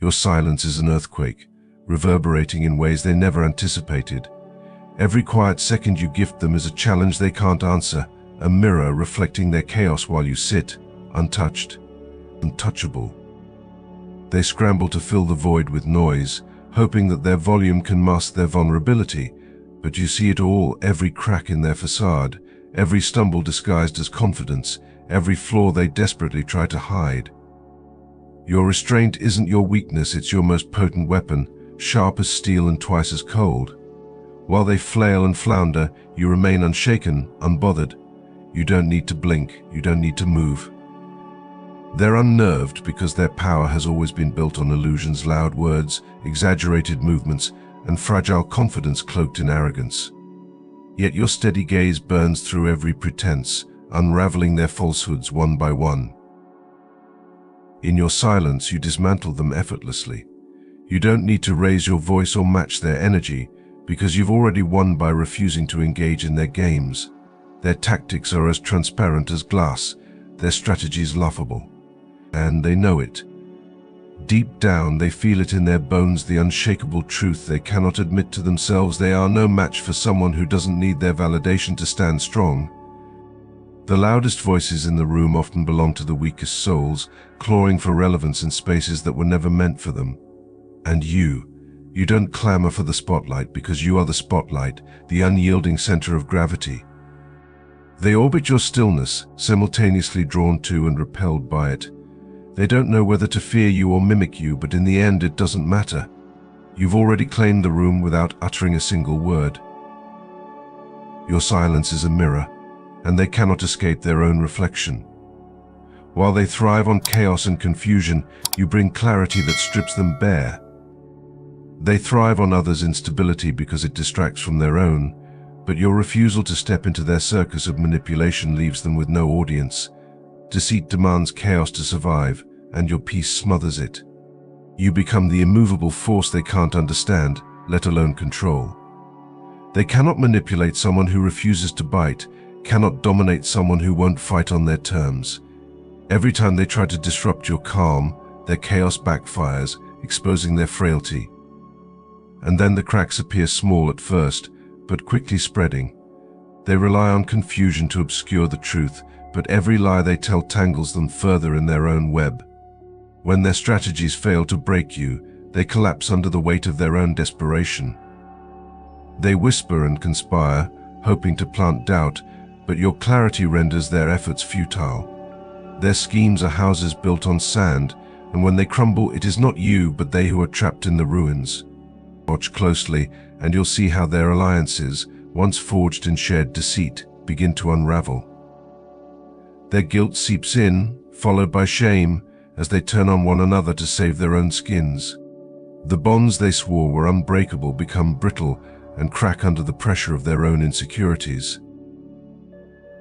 Your silence is an earthquake, reverberating in ways they never anticipated. Every quiet second you gift them is a challenge they can't answer, a mirror reflecting their chaos while you sit, untouched, untouchable. They scramble to fill the void with noise, hoping that their volume can mask their vulnerability, but you see it all, every crack in their facade, every stumble disguised as confidence, every flaw they desperately try to hide. Your restraint isn't your weakness, it's your most potent weapon, sharp as steel and twice as cold. While they flail and flounder, you remain unshaken, unbothered. You don't need to blink, you don't need to move. They're unnerved because their power has always been built on illusions, loud words, exaggerated movements, and fragile confidence cloaked in arrogance. Yet your steady gaze burns through every pretense, unraveling their falsehoods one by one. In your silence, you dismantle them effortlessly. You don't need to raise your voice or match their energy, because you've already won by refusing to engage in their games. Their tactics are as transparent as glass, their strategies laughable. And they know it. Deep down, they feel it in their bones, the unshakable truth they cannot admit to themselves. They are no match for someone who doesn't need their validation to stand strong. The loudest voices in the room often belong to the weakest souls, clawing for relevance in spaces that were never meant for them. And you don't clamor for the spotlight because you are the spotlight, the unyielding center of gravity. They orbit your stillness, simultaneously drawn to and repelled by it. They don't know whether to fear you or mimic you, but in the end it doesn't matter. You've already claimed the room without uttering a single word. Your silence is a mirror, and they cannot escape their own reflection. While they thrive on chaos and confusion, you bring clarity that strips them bare. They thrive on others' instability because it distracts from their own, but your refusal to step into their circus of manipulation leaves them with no audience. Deceit demands chaos to survive, and your peace smothers it. You become the immovable force they can't understand, let alone control. They cannot manipulate someone who refuses to bite, cannot dominate someone who won't fight on their terms. Every time they try to disrupt your calm, their chaos backfires, exposing their frailty. And then the cracks appear small at first, but quickly spreading. They rely on confusion to obscure the truth, but every lie they tell tangles them further in their own web. When their strategies fail to break you, they collapse under the weight of their own desperation. They whisper and conspire, hoping to plant doubt, but your clarity renders their efforts futile. Their schemes are houses built on sand, and when they crumble, it is not you, but they who are trapped in the ruins. Watch closely, and you'll see how their alliances, once forged in shared deceit, begin to unravel. Their guilt seeps in, followed by shame, as they turn on one another to save their own skins. The bonds they swore were unbreakable become brittle and crack under the pressure of their own insecurities.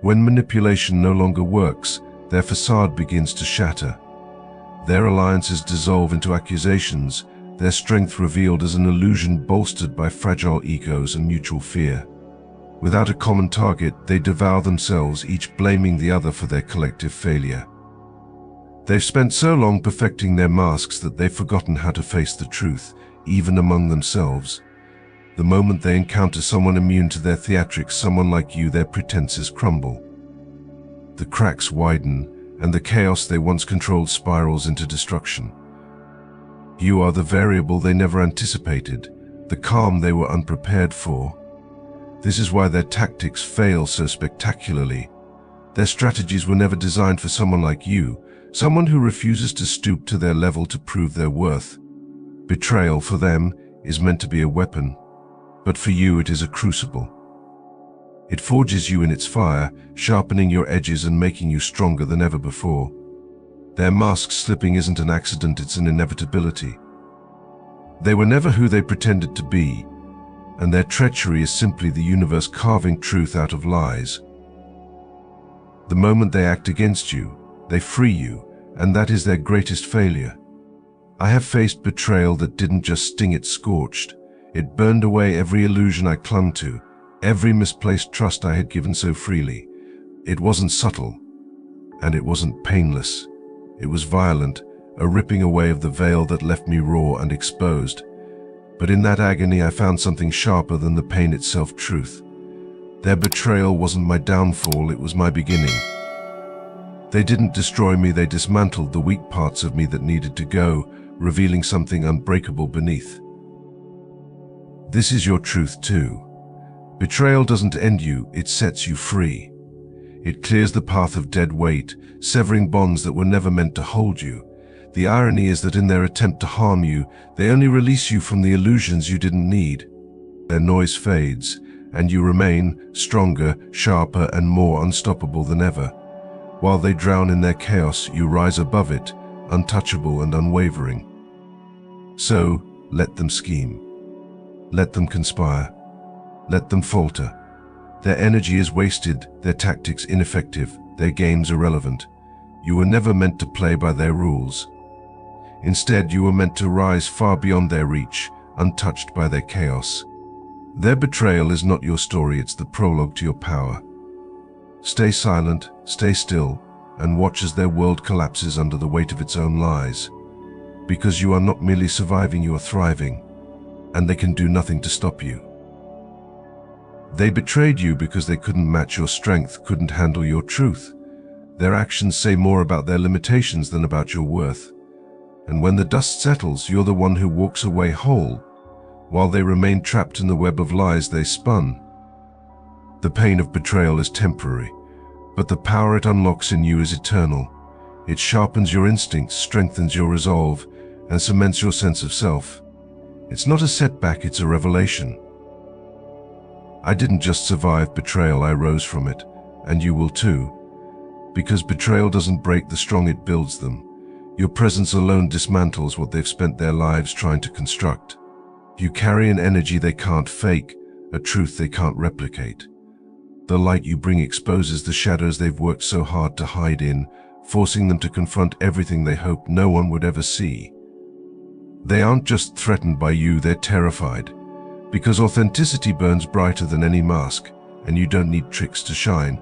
When manipulation no longer works, their facade begins to shatter. Their alliances dissolve into accusations, their strength revealed as an illusion bolstered by fragile egos and mutual fear. Without a common target, they devour themselves, each blaming the other for their collective failure. They've spent so long perfecting their masks that they've forgotten how to face the truth, even among themselves. The moment they encounter someone immune to their theatrics, someone like you, their pretenses crumble. The cracks widen, and the chaos they once controlled spirals into destruction. You are the variable they never anticipated, the calm they were unprepared for. This is why their tactics fail so spectacularly. Their strategies were never designed for someone like you, someone who refuses to stoop to their level to prove their worth. Betrayal for them is meant to be a weapon, but for you it is a crucible. It forges you in its fire, sharpening your edges and making you stronger than ever before. Their mask slipping isn't an accident, it's an inevitability. They were never who they pretended to be, and their treachery is simply the universe carving truth out of lies. The moment they act against you, they free you, and that is their greatest failure. I have faced betrayal that didn't just sting, it scorched. It burned away every illusion I clung to, every misplaced trust I had given so freely. It wasn't subtle, and it wasn't painless. It was violent, a ripping away of the veil that left me raw and exposed. But in that agony I found something sharper than the pain itself: truth. Their betrayal wasn't my downfall, it was my beginning. They didn't destroy me, they dismantled the weak parts of me that needed to go, revealing something unbreakable beneath. This is your truth too. Betrayal doesn't end you, it sets you free. It clears the path of dead weight, severing bonds that were never meant to hold you. The irony is that in their attempt to harm you, they only release you from the illusions you didn't need. Their noise fades, and you remain stronger, sharper, and more unstoppable than ever. While they drown in their chaos, you rise above it, untouchable and unwavering. So, let them scheme. Let them conspire. Let them falter. Their energy is wasted, their tactics ineffective, their games irrelevant. You were never meant to play by their rules. Instead, you were meant to rise far beyond their reach, untouched by their chaos. Their betrayal is not your story, it's the prologue to your power. Stay silent, stay still, and watch as their world collapses under the weight of its own lies. Because you are not merely surviving, you are thriving, and they can do nothing to stop you. They betrayed you because they couldn't match your strength, couldn't handle your truth. Their actions say more about their limitations than about your worth. And when the dust settles, you're the one who walks away whole, while they remain trapped in the web of lies they spun. The pain of betrayal is temporary, but the power it unlocks in you is eternal. It sharpens your instincts, strengthens your resolve, and cements your sense of self. It's not a setback, it's a revelation. I didn't just survive betrayal, I rose from it, and you will too. Because betrayal doesn't break the strong, it builds them. Your presence alone dismantles what they've spent their lives trying to construct. You carry an energy they can't fake, a truth they can't replicate. The light you bring exposes the shadows they've worked so hard to hide in, forcing them to confront everything they hoped no one would ever see. They aren't just threatened by you, they're terrified. Because authenticity burns brighter than any mask, and you don't need tricks to shine.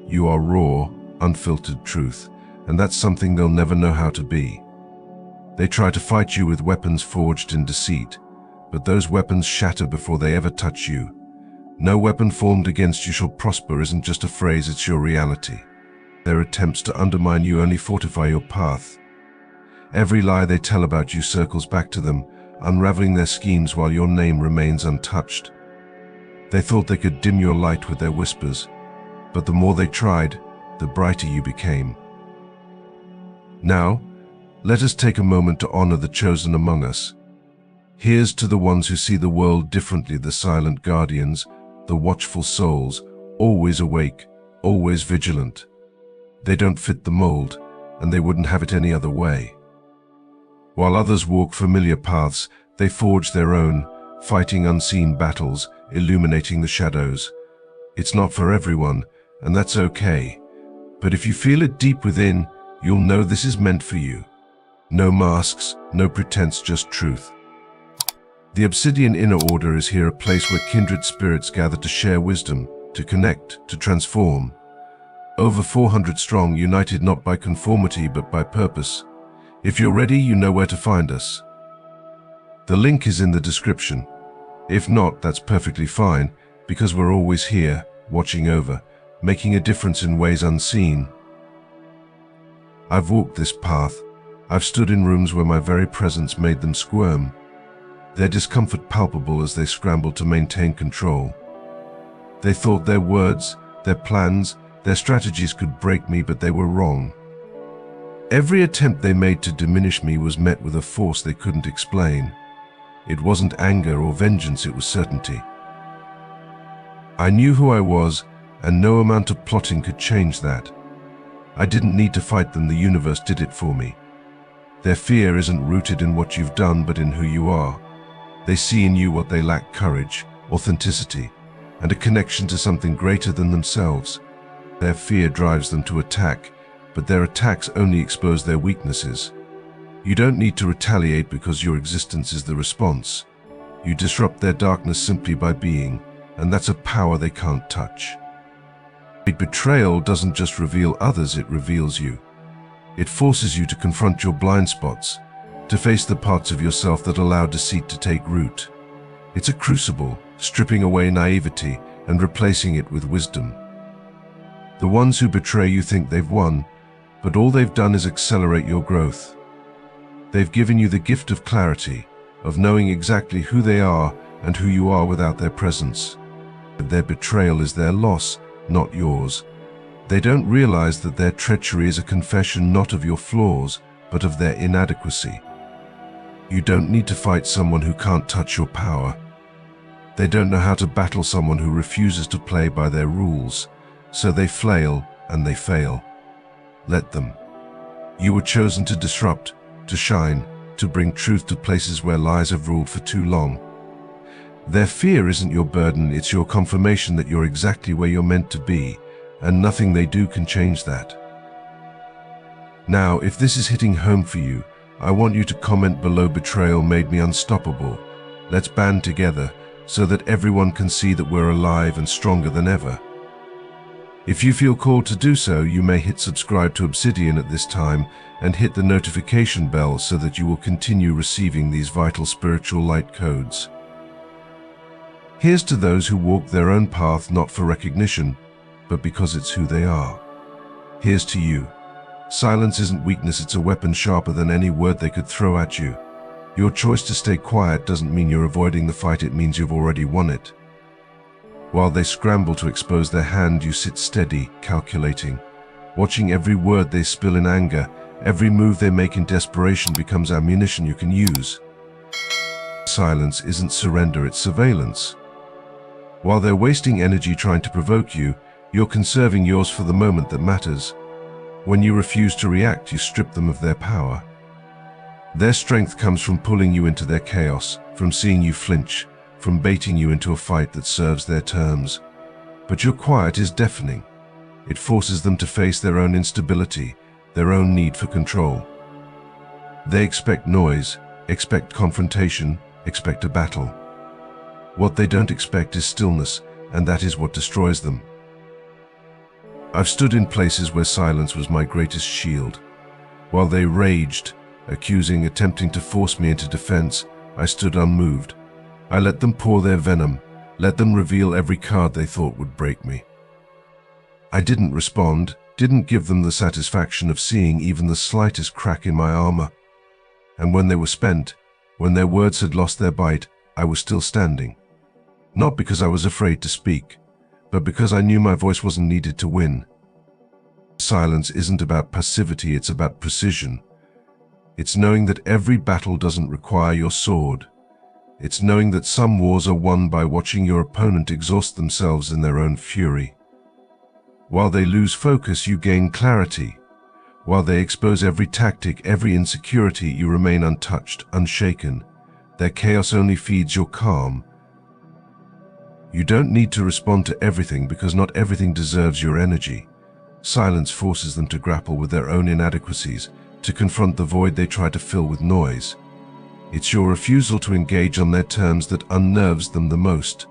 You are raw, unfiltered truth, and that's something they'll never know how to be. They try to fight you with weapons forged in deceit, but those weapons shatter before they ever touch you. No weapon formed against you shall prosper isn't just a phrase, it's your reality. Their attempts to undermine you only fortify your path. Every lie they tell about you circles back to them, unraveling their schemes while your name remains untouched. They thought they could dim your light with their whispers, but the more they tried, the brighter you became. Now, let us take a moment to honor the chosen among us. Here's to the ones who see the world differently, the silent guardians, the watchful souls, always awake, always vigilant. They don't fit the mold, and they wouldn't have it any other way. While others walk familiar paths, they forge their own, fighting unseen battles, illuminating the shadows. It's not for everyone, and that's okay. But if you feel it deep within, you'll know this is meant for you. No masks, no pretense, just truth. The Obsidian Inner Order is here, a place where kindred spirits gather to share wisdom, to connect, to transform. Over 400 strong, united not by conformity but by purpose. If you're ready, you know where to find us. The link is in the description. If not, that's perfectly fine, because we're always here, watching over, making a difference in ways unseen. I've walked this path. I've stood in rooms where my very presence made them squirm, their discomfort palpable as they scrambled to maintain control. They thought their words, their plans, their strategies could break me, but they were wrong. Every attempt they made to diminish me was met with a force they couldn't explain. It wasn't anger or vengeance, it was certainty. I knew who I was, and no amount of plotting could change that. I didn't need to fight them, the universe did it for me. Their fear isn't rooted in what you've done, but in who you are. They see in you what they lack: courage, authenticity, and a connection to something greater than themselves. Their fear drives them to attack, but their attacks only expose their weaknesses. You don't need to retaliate because your existence is the response. You disrupt their darkness simply by being, and that's a power they can't touch. Betrayal doesn't just reveal others, it reveals you. It forces you to confront your blind spots, to face the parts of yourself that allow deceit to take root. It's a crucible, stripping away naivety and replacing it with wisdom. The ones who betray you think they've won, but all they've done is accelerate your growth. They've given you the gift of clarity, of knowing exactly who they are and who you are without their presence. Their betrayal is their loss, not yours. They don't realize that their treachery is a confession not of your flaws, but of their inadequacy. You don't need to fight someone who can't touch your power. They don't know how to battle someone who refuses to play by their rules, so they flail and they fail. Let them. You were chosen to disrupt, to shine, to bring truth to places where lies have ruled for too long. Their fear isn't your burden, it's your confirmation that you're exactly where you're meant to be, and nothing they do can change that. Now, if this is hitting home for you, I want you to comment below "Betrayal made me unstoppable." Let's band together so that everyone can see that we're alive and stronger than ever. If you feel called to do so, you may hit subscribe to Obsidian at this time and hit the notification bell so that you will continue receiving these vital spiritual light codes. Here's to those who walk their own path not for recognition, but because it's who they are. Here's to you. Silence isn't weakness, it's a weapon sharper than any word they could throw at you. Your choice to stay quiet doesn't mean you're avoiding the fight, it means you've already won it. While they scramble to expose their hand, you sit steady, calculating. Watching every word they spill in anger, every move they make in desperation becomes ammunition you can use. Silence isn't surrender, it's surveillance. While they're wasting energy trying to provoke you, you're conserving yours for the moment that matters. When you refuse to react, you strip them of their power. Their strength comes from pulling you into their chaos, from seeing you flinch, from baiting you into a fight that serves their terms. But your quiet is deafening. It forces them to face their own instability, their own need for control. They expect noise, expect confrontation, expect a battle. What they don't expect is stillness, and that is what destroys them. I've stood in places where silence was my greatest shield. While they raged, accusing, attempting to force me into defense, I stood unmoved. I let them pour their venom, let them reveal every card they thought would break me. I didn't respond, didn't give them the satisfaction of seeing even the slightest crack in my armor. And when they were spent, when their words had lost their bite, I was still standing. Not because I was afraid to speak, but because I knew my voice wasn't needed to win. Silence isn't about passivity, it's about precision. It's knowing that every battle doesn't require your sword. It's knowing that some wars are won by watching your opponent exhaust themselves in their own fury. While they lose focus, you gain clarity. While they expose every tactic, every insecurity, you remain untouched, unshaken. Their chaos only feeds your calm. You don't need to respond to everything because not everything deserves your energy. Silence forces them to grapple with their own inadequacies, to confront the void they try to fill with noise. It's your refusal to engage on their terms that unnerves them the most.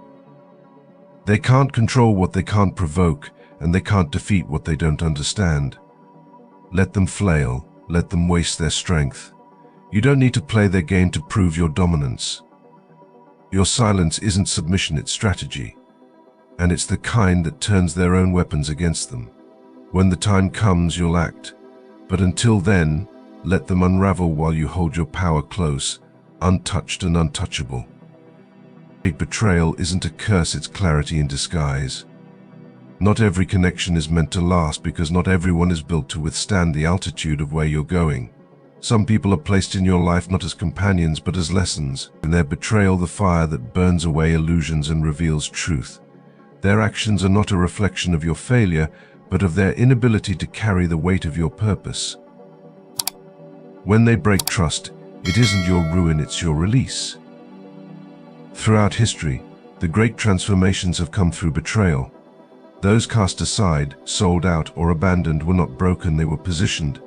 They can't control what they can't provoke, and they can't defeat what they don't understand. Let them flail, let them waste their strength. You don't need to play their game to prove your dominance. Your silence isn't submission, it's strategy. And it's the kind that turns their own weapons against them. When the time comes, you'll act. But until then, let them unravel while you hold your power close, untouched and untouchable. Betrayal isn't a curse, it's clarity in disguise. Not every connection is meant to last because not everyone is built to withstand the altitude of where you're going. Some people are placed in your life not as companions but as lessons. In their betrayal, the fire that burns away illusions and reveals truth. Their actions are not a reflection of your failure, but of their inability to carry the weight of your purpose. When they break trust, it isn't your ruin, it's your release. Throughout history, the great transformations have come through betrayal. Those cast aside, sold out, or abandoned were not broken, they were positioned.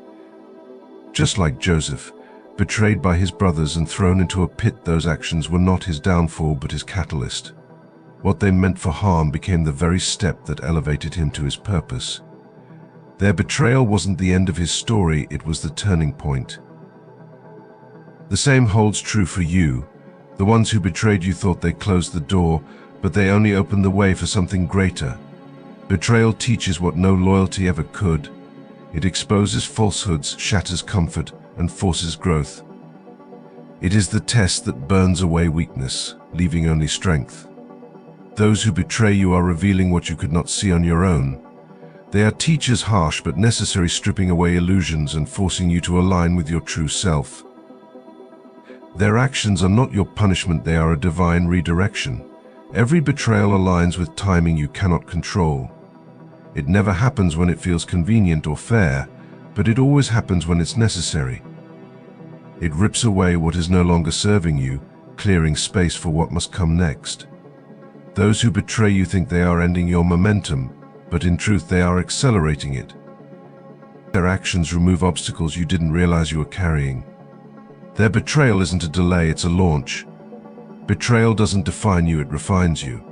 Just like Joseph, betrayed by his brothers and thrown into a pit, those actions were not his downfall but his catalyst. What they meant for harm became the very step that elevated him to his purpose. Their betrayal wasn't the end of his story, it was the turning point. The same holds true for you. The ones who betrayed you thought they closed the door, but they only opened the way for something greater. Betrayal teaches what no loyalty ever could. It exposes falsehoods, shatters comfort, and forces growth. It is the test that burns away weakness, leaving only strength. Those who betray you are revealing what you could not see on your own. They are teachers, harsh but necessary, stripping away illusions and forcing you to align with your true self. Their actions are not your punishment, they are a divine redirection. Every betrayal aligns with timing you cannot control. It never happens when it feels convenient or fair, but it always happens when it's necessary. It rips away what is no longer serving you, clearing space for what must come next. Those who betray you think they are ending your momentum, but in truth they are accelerating it. Their actions remove obstacles you didn't realize you were carrying. Their betrayal isn't a delay, it's a launch. Betrayal doesn't define you, it refines you.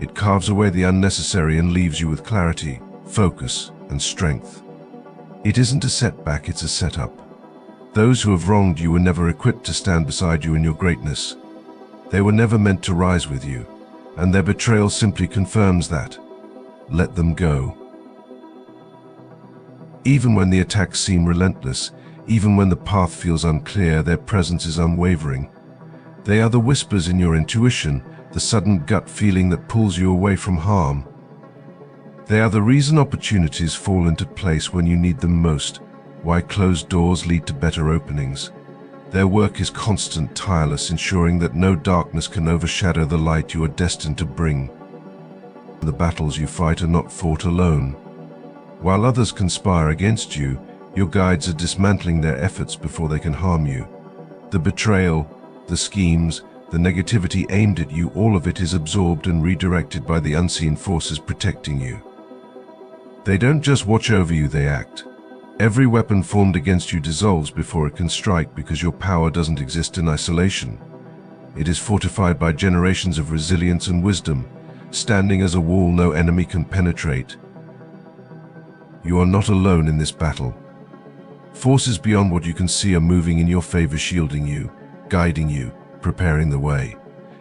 It carves away the unnecessary and leaves you with clarity, focus, and strength. It isn't a setback, it's a setup. Those who have wronged you were never equipped to stand beside you in your greatness. They were never meant to rise with you, and their betrayal simply confirms that. Let them go. Even when the attacks seem relentless, even when the path feels unclear, their presence is unwavering. They are the whispers in your intuition, the sudden gut feeling that pulls you away from harm. They are the reason opportunities fall into place when you need them most, why closed doors lead to better openings. Their work is constant, tireless, ensuring that no darkness can overshadow the light you are destined to bring. The battles you fight are not fought alone. While others conspire against you, your guides are dismantling their efforts before they can harm you. The betrayal, the schemes, the negativity aimed at you, all of it is absorbed and redirected by the unseen forces protecting you. They don't just watch over you, they act. Every weapon formed against you dissolves before it can strike, because your power doesn't exist in isolation. It is fortified by generations of resilience and wisdom, standing as a wall no enemy can penetrate. You are not alone in this battle. Forces beyond what you can see are moving in your favor, shielding you, guiding you, preparing the way.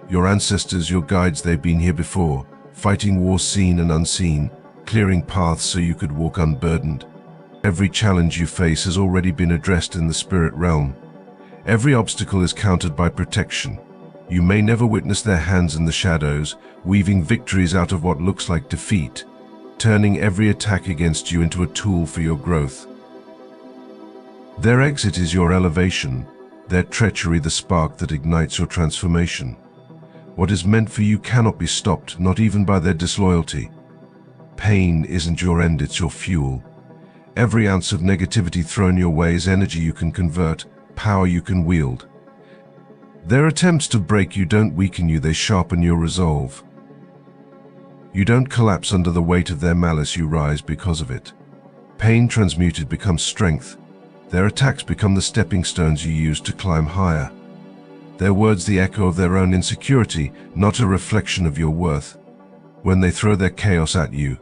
Your ancestors, your guides, they've been here before, fighting wars seen and unseen, clearing paths so you could walk unburdened. Every challenge you face has already been addressed in the spirit realm. Every obstacle is countered by protection. You may never witness their hands in the shadows, weaving victories out of what looks like defeat, turning every attack against you into a tool for your growth. Their exit is your elevation, their treachery the spark that ignites your transformation. What is meant for you cannot be stopped, not even by their disloyalty. Pain isn't your end, it's your fuel. Every ounce of negativity thrown your way is energy you can convert, power you can wield. Their attempts to break you don't weaken you, they sharpen your resolve. You don't collapse under the weight of their malice, you rise because of it. Pain transmuted becomes strength. Their attacks become the stepping stones you use to climb higher. Their words the echo of their own insecurity, not a reflection of your worth. When they throw their chaos at you,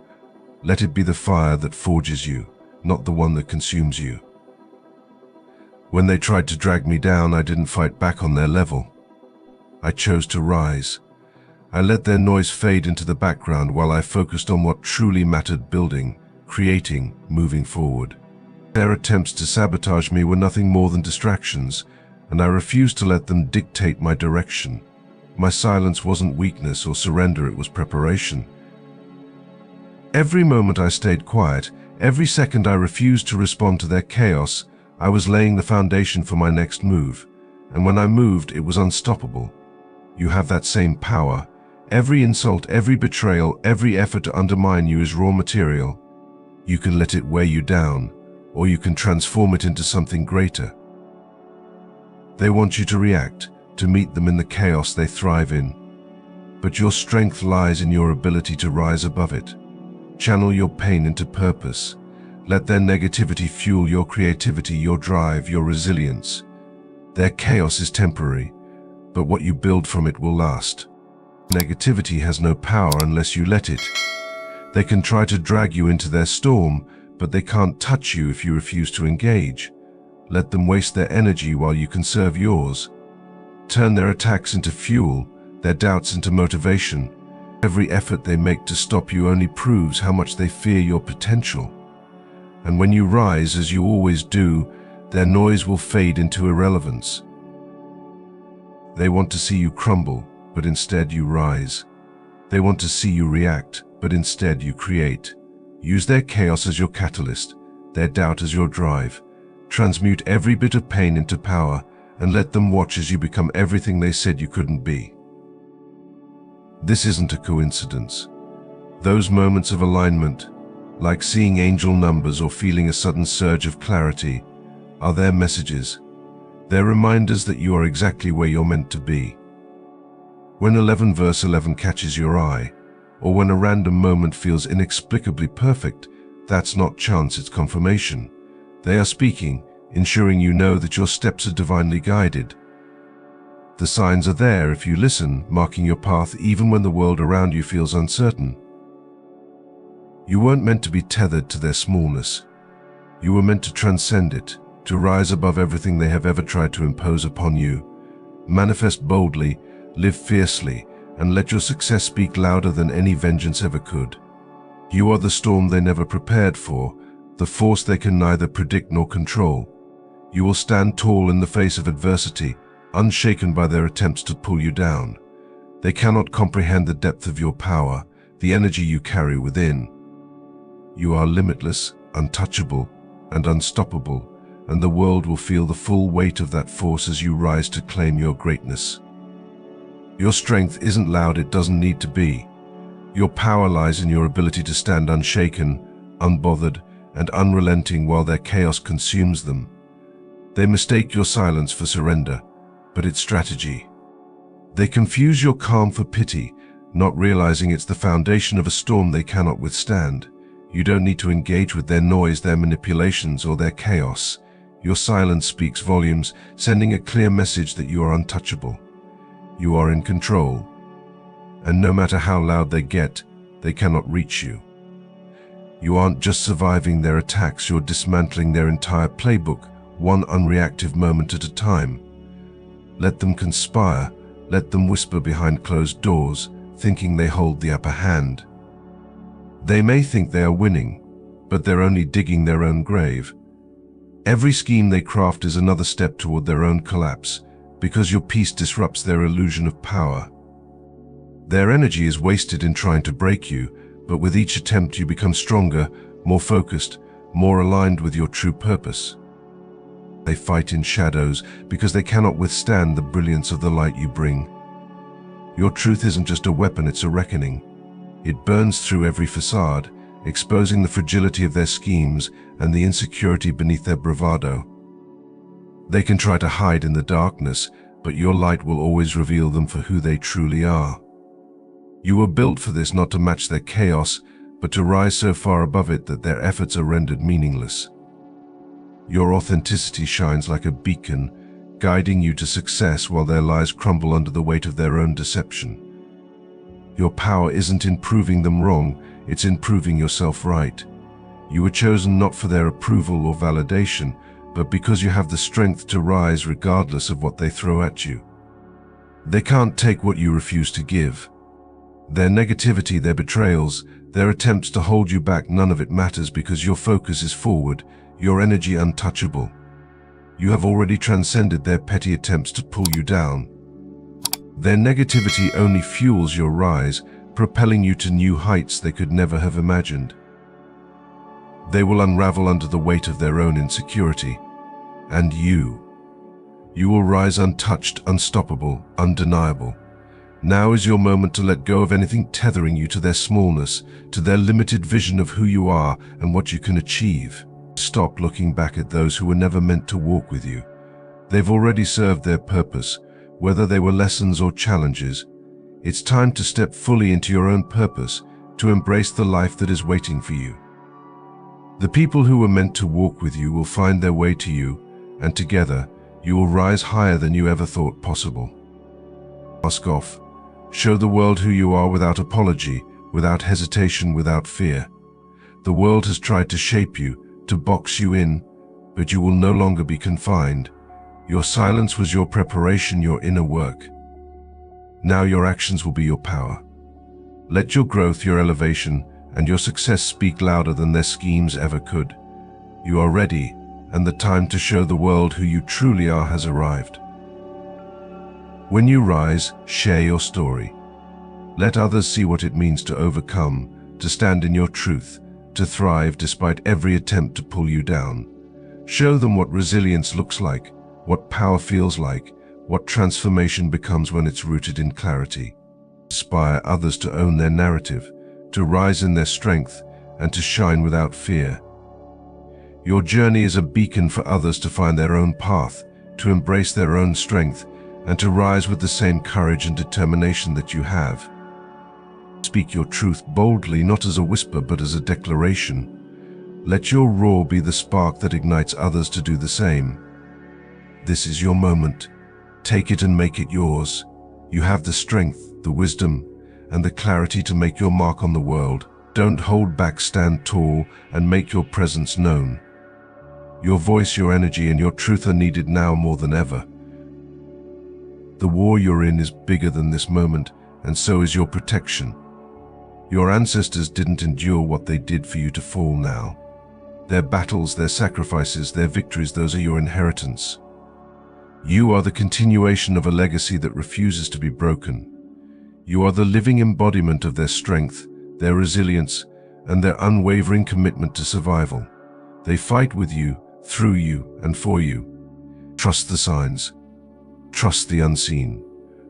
let it be the fire that forges you, not the one that consumes you. When they tried to drag me down, I didn't fight back on their level. I chose to rise. I let their noise fade into the background while I focused on what truly mattered: building, creating, moving forward. Their attempts to sabotage me were nothing more than distractions, and I refused to let them dictate my direction. My silence wasn't weakness or surrender, it was preparation. Every moment I stayed quiet, every second I refused to respond to their chaos, I was laying the foundation for my next move, and when I moved, it was unstoppable. You have that same power. Every insult, every betrayal, every effort to undermine you is raw material. You can let it weigh you down, or you can transform it into something greater. They want you to react, to meet them in the chaos they thrive in. But your strength lies in your ability to rise above it. Channel your pain into purpose. Let their negativity fuel your creativity, your drive, your resilience. Their chaos is temporary, but what you build from it will last. Negativity has no power unless you let it. They can try to drag you into their storm, but they can't touch you if you refuse to engage. Let them waste their energy while you conserve yours. Turn their attacks into fuel, their doubts into motivation. Every effort they make to stop you only proves how much they fear your potential. And when you rise, as you always do, their noise will fade into irrelevance. They want to see you crumble, but instead you rise. They want to see you react, but instead you create. Use their chaos as your catalyst, their doubt as your drive. Transmute every bit of pain into power, and let them watch as you become everything they said you couldn't be. This isn't a coincidence. Those moments of alignment, like seeing angel numbers or feeling a sudden surge of clarity, are their messages. They're reminders that you are exactly where you're meant to be. When 11 verse 11 catches your eye, or when a random moment feels inexplicably perfect, that's not chance, it's confirmation. They are speaking, ensuring you know that your steps are divinely guided. The signs are there if you listen, marking your path even when the world around you feels uncertain. You weren't meant to be tethered to their smallness. You were meant to transcend it, to rise above everything they have ever tried to impose upon you. Manifest boldly, live fiercely, and let your success speak louder than any vengeance ever could. You are the storm they never prepared for, the force they can neither predict nor control. You will stand tall in the face of adversity, unshaken by their attempts to pull you down. They cannot comprehend the depth of your power, the energy you carry within. You are limitless, untouchable, and unstoppable, and the world will feel the full weight of that force as you rise to claim your greatness. Your strength isn't loud, it doesn't need to be. Your power lies in your ability to stand unshaken, unbothered, and unrelenting while their chaos consumes them. They mistake your silence for surrender, but it's strategy. They confuse your calm for pity, not realizing it's the foundation of a storm they cannot withstand. You don't need to engage with their noise, their manipulations, or their chaos. Your silence speaks volumes, sending a clear message that you are untouchable. You are in control, and no matter how loud they get, they cannot reach you. You aren't just surviving their attacks, you're dismantling their entire playbook, one unreactive moment at a time. Let them conspire, let them whisper behind closed doors, thinking they hold the upper hand. They may think they are winning, but they're only digging their own grave. Every scheme they craft is another step toward their own collapse, because your peace disrupts their illusion of power. Their energy is wasted in trying to break you, but with each attempt you become stronger, more focused, more aligned with your true purpose. They fight in shadows because they cannot withstand the brilliance of the light you bring. Your truth isn't just a weapon, it's a reckoning. It burns through every facade, exposing the fragility of their schemes and the insecurity beneath their bravado. They can try to hide in the darkness, but your light will always reveal them for who they truly are. You were built for this, not to match their chaos, but to rise so far above it that their efforts are rendered meaningless. Your authenticity shines like a beacon, guiding you to success while their lies crumble under the weight of their own deception. Your power isn't in proving them wrong, it's in proving yourself right. You were chosen not for their approval or validation, but because you have the strength to rise regardless of what they throw at you. They can't take what you refuse to give. Their negativity, their betrayals, their attempts to hold you back, none of it matters because your focus is forward, your energy untouchable. You have already transcended their petty attempts to pull you down. Their negativity only fuels your rise, propelling you to new heights they could never have imagined. They will unravel under the weight of their own insecurity. And you will rise untouched, unstoppable, undeniable. Now is your moment to let go of anything tethering you to their smallness, to their limited vision of who you are and what you can achieve. Stop looking back at those who were never meant to walk with you. They've already served their purpose, whether they were lessons or challenges. It's time to step fully into your own purpose, to embrace the life that is waiting for you. The people who were meant to walk with you will find their way to you, and together you will rise higher than you ever thought possible. Mask off. Show the world who you are without apology, without hesitation, without fear. The world has tried to shape you, to box you in, but you will no longer be confined. Your silence was your preparation, your inner work. Now your actions will be your power. Let your growth, your elevation, and your success speak louder than their schemes ever could. You are ready, and the time to show the world who you truly are has arrived. When you rise, share your story. Let others see what it means to overcome, to stand in your truth, to thrive despite every attempt to pull you down. Show them what resilience looks like, what power feels like, what transformation becomes when it's rooted in clarity. Inspire others to own their narrative, to rise in their strength, and to shine without fear. Your journey is a beacon for others to find their own path, to embrace their own strength, and to rise with the same courage and determination that you have. Speak your truth boldly, not as a whisper but as a declaration. Let your roar be the spark that ignites others to do the same. This is your moment. Take it and make it yours. You have the strength, the wisdom, and the clarity to make your mark on the world. Don't hold back, stand tall, and make your presence known. Your voice, your energy, and your truth are needed now more than ever. The war you're in is bigger than this moment, and so is your protection. Your ancestors didn't endure what they did for you to fall now. Their battles, their sacrifices, their victories, those are your inheritance. You are the continuation of a legacy that refuses to be broken. You are the living embodiment of their strength, their resilience, and their unwavering commitment to survival. They fight with you, through you, and for you. Trust the signs. Trust the unseen.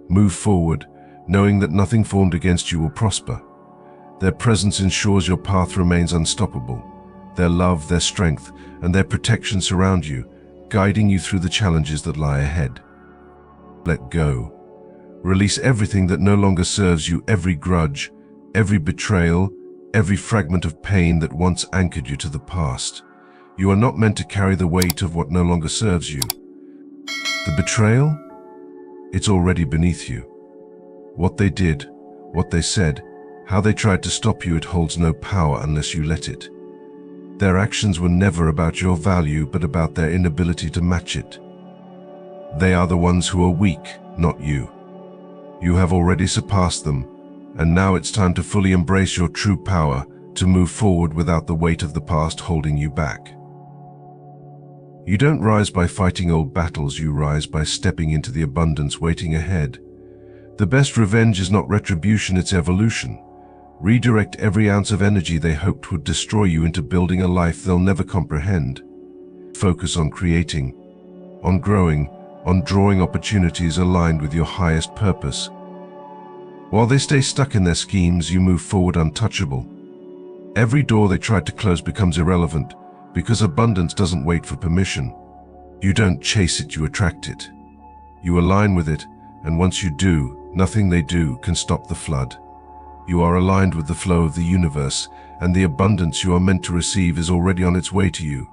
Move forward, knowing that nothing formed against you will prosper. Their presence ensures your path remains unstoppable. Their love, their strength, and their protection surround you, guiding you through the challenges that lie ahead. Let go. Release everything that no longer serves you, every grudge, every betrayal, every fragment of pain that once anchored you to the past. You are not meant to carry the weight of what no longer serves you. The betrayal? It's already beneath you. What they did, what they said, how they tried to stop you, it holds no power unless you let it. Their actions were never about your value, but about their inability to match it. They are the ones who are weak, not you. You have already surpassed them, and now it's time to fully embrace your true power, to move forward without the weight of the past holding you back. You don't rise by fighting old battles, you rise by stepping into the abundance waiting ahead. The best revenge is not retribution, it's evolution. Redirect every ounce of energy they hoped would destroy you into building a life they'll never comprehend. Focus on creating, on growing, on drawing opportunities aligned with your highest purpose. While they stay stuck in their schemes, you move forward untouchable. Every door they tried to close becomes irrelevant, because abundance doesn't wait for permission. You don't chase it, you attract it. You align with it, and once you do, nothing they do can stop the flood. You are aligned with the flow of the universe, and the abundance you are meant to receive is already on its way to you.